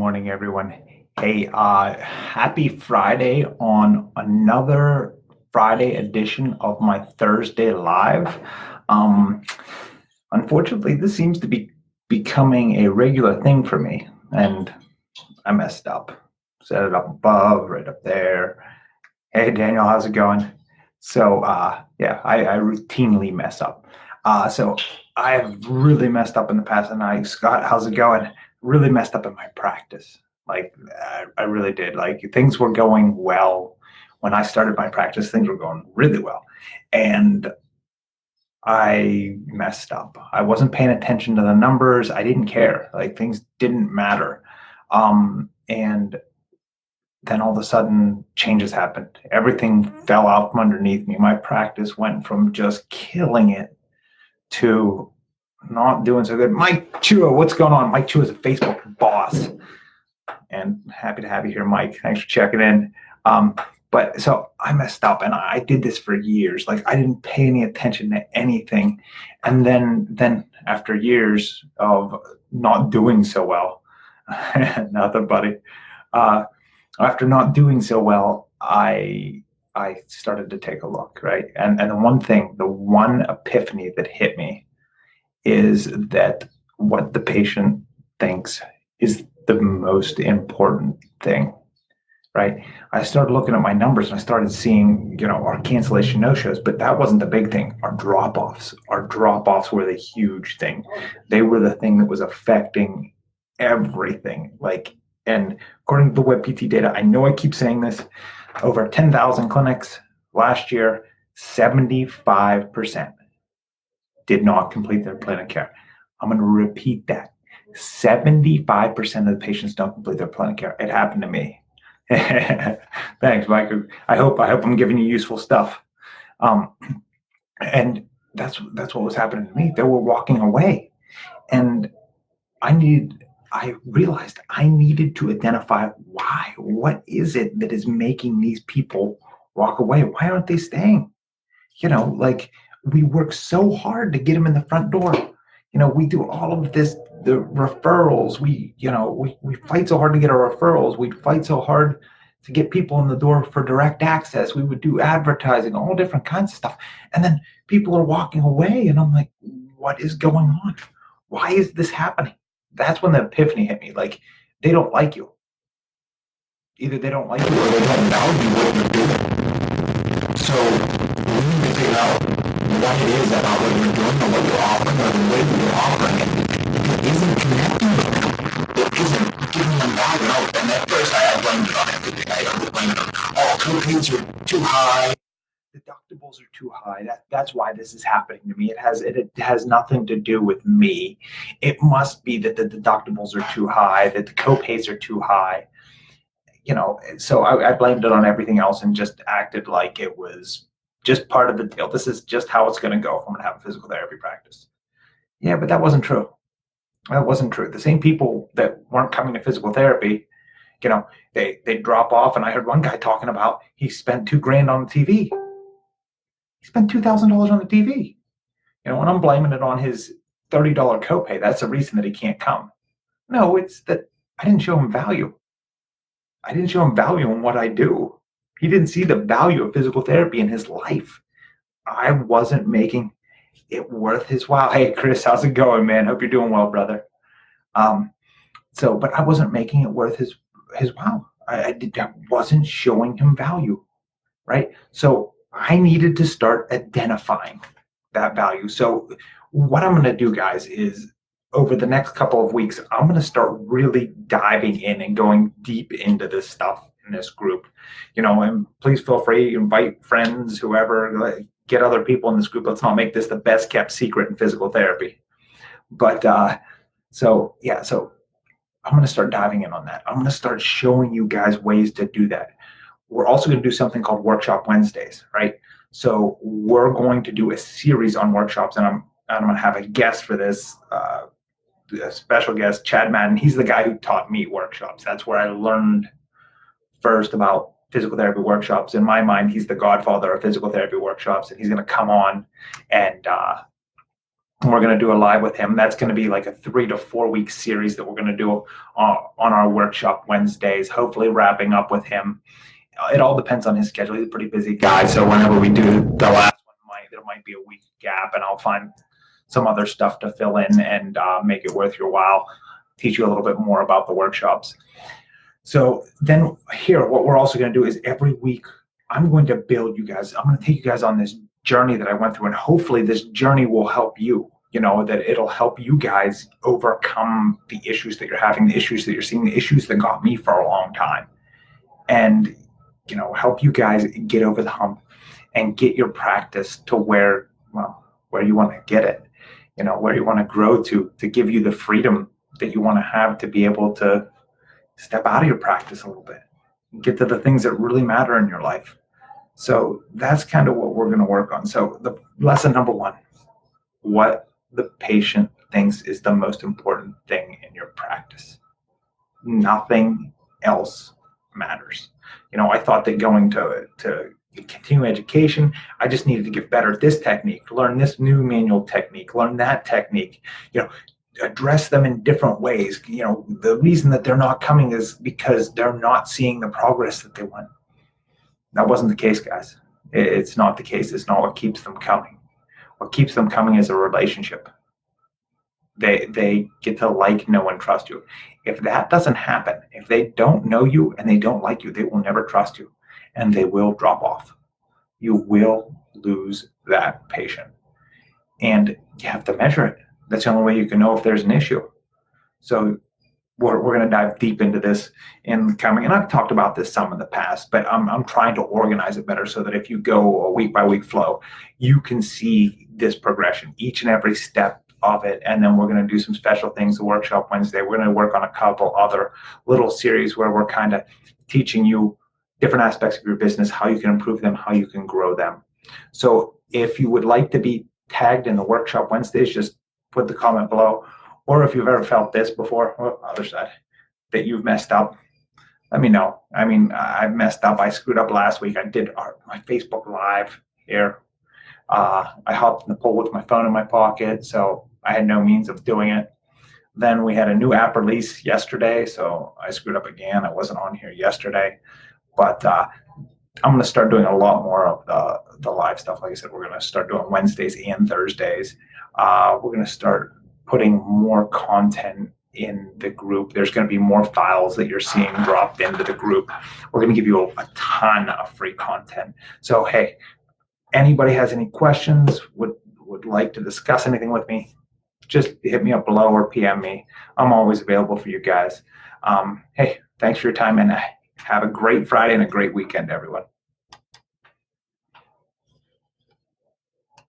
morning, everyone. Hey, happy Friday on another Friday edition of my Thursday Live. Um, Unfortunately, this seems to be becoming a regular thing for me, and I messed up. Set it up above, right up there. Hey, Daniel, how's it going? So, yeah, I routinely mess up. So I've really messed up in the past, and Scott, how's it going? Really messed up in my practice. Like, I really did. Like, things were going well when I started my practice. Things were going really well, and I messed up. I wasn't paying attention to the numbers. I didn't care. Like, things didn't matter. And then all of a sudden changes happened. Everything fell out from underneath me. My practice went from just killing it to not doing so good. Mike Chua, what's going on? Mike Chua is a Facebook boss. And happy to have you here, Mike. Thanks for checking in. But so I messed up, and I did this for years. Like, I didn't pay any attention to anything. And then after years of not doing so well, another buddy, after not doing so well, I started to take a look, right? And the one epiphany that hit me is that what the patient thinks is the most important thing, right? I started looking at my numbers and I started seeing, our cancellation no-shows, but that wasn't the big thing. Our drop-offs were the huge thing. They were the thing that was affecting everything. And according to the WebPT data, I know I keep saying this, over 10,000 clinics last year, 75% did not complete their plan of care. I'm going to repeat that. 75% of the patients don't complete their plan of care. It happened to me. Thanks, Mike. I hope I'm giving you useful stuff. And that's what was happening to me. They were walking away, and I realized I needed to identify why. What is it that is making these people walk away? Why aren't they staying? We work so hard to get them in the front door. We do all of this, the referrals. We fight so hard to get our referrals. We fight so hard to get people in the door for direct access. We would do advertising, all different kinds of stuff. And then people are walking away, and I'm like, what is going on? Why is this happening? That's when the epiphany hit me. Like, they don't like you. Either they don't like you or they don't value what you're doing. So we need to figure out what it is about what you're doing or what you're offering or the way that you're offering it. If it isn't connecting with them, it isn't giving them value. And at first I blamed it on everything. I blamed it on, copays are too high. Deductibles are too high. That's why this is happening to me. It has nothing to do with me. It must be that the deductibles are too high, that the copays are too high. So I blamed it on everything else and just acted like it was just part of the deal. This is just how it's going to go if I'm going to have a physical therapy practice. Yeah, but that wasn't true. That wasn't true. The same people that weren't coming to physical therapy, they drop off. And I heard one guy talking about he spent $2,000 on the TV. He spent $2,000 on the TV. And I'm blaming it on his $30 copay. That's the reason that he can't come. No, it's that I didn't show him value. I didn't show him value in what I do. He didn't see the value of physical therapy in his life. I wasn't making it worth his while. Hey, Chris, how's it going, man? Hope you're doing well, brother. But I wasn't making it worth his while. I wasn't showing him value, right? So I needed to start identifying that value. So what I'm going to do, guys, is over the next couple of weeks, I'm going to start really diving in and going deep into this stuff in this group. And please feel free to invite friends, whoever, get other people in this group. Let's not make this the best kept secret in physical therapy. But so I'm going to start diving in on that. I'm going to start showing you guys ways to do that. We're also going to do something called Workshop Wednesdays, right? So we're going to do a series on workshops, and I'm going to have a guest for this, a special guest, Chad Madden. He's the guy who taught me workshops. That's where I learned first about physical therapy workshops. In my mind, he's the godfather of physical therapy workshops, and he's going to come on and And we're going to do a live with him. That's going to be like a 3 to 4 week series that we're going to do on our workshop Wednesdays, hopefully wrapping up with him. It all depends on his schedule. He's a pretty busy guy. So whenever we do the last one, there might be a week gap, and I'll find some other stuff to fill in and make it worth your while, teach you a little bit more about the workshops. So then here, what we're also going to do is every week, I'm going to build you guys. I'm going to take you guys on this journey that I went through, and hopefully this journey will help you, that it'll help you guys overcome the issues that you're having, the issues that you're seeing, the issues that got me for a long time, and, help you guys get over the hump and get your practice to where you want to get it, where you want to grow to give you the freedom that you want to have to be able to step out of your practice a little bit and get to the things that really matter in your life. So that's kind of what we're going to work on. So the lesson number 1, what the patient thinks is the most important thing in your practice. Nothing else matters. I thought that going to continue education, I just needed to get better at this technique, learn this new manual technique, learn that technique, address them in different ways. The reason that they're not coming is because they're not seeing the progress that they want. That wasn't the case, guys. It's not the case. It's not what keeps them coming. What keeps them coming is a relationship. They get to like, know, and trust you. If that doesn't happen, if they don't know you and they don't like you, they will never trust you, and they will drop off. You will lose that patient, and you have to measure it. That's the only way you can know if there's an issue. So we're going to dive deep into this in coming, and I've talked about this some in the past, but I'm trying to organize it better so that if you go a week by week flow, you can see this progression, each and every step of it. And then we're going to do some special things the workshop Wednesday. We're going to work on a couple other little series where we're kind of teaching you different aspects of your business, how you can improve them, how you can grow them. So if you would like to be tagged in the workshop Wednesdays, just put the comment below. Or if you've ever felt this before, other side, that you've messed up, let me know. I mean, I messed up. I screwed up last week. I did my Facebook Live here. I hopped in the pool with my phone in my pocket, so I had no means of doing it. Then we had a new app release yesterday, so I screwed up again. I wasn't on here yesterday. But I'm going to start doing a lot more of the live stuff. Like I said, we're going to start doing Wednesdays and Thursdays. We're going to start putting more content in the group. There's going to be more files that you're seeing dropped into the group. We're going to give you a ton of free content. So, hey, anybody has any questions, would like to discuss anything with me, just hit me up below or PM me. I'm always available for you guys. Hey, thanks for your time, and have a great Friday and a great weekend, everyone.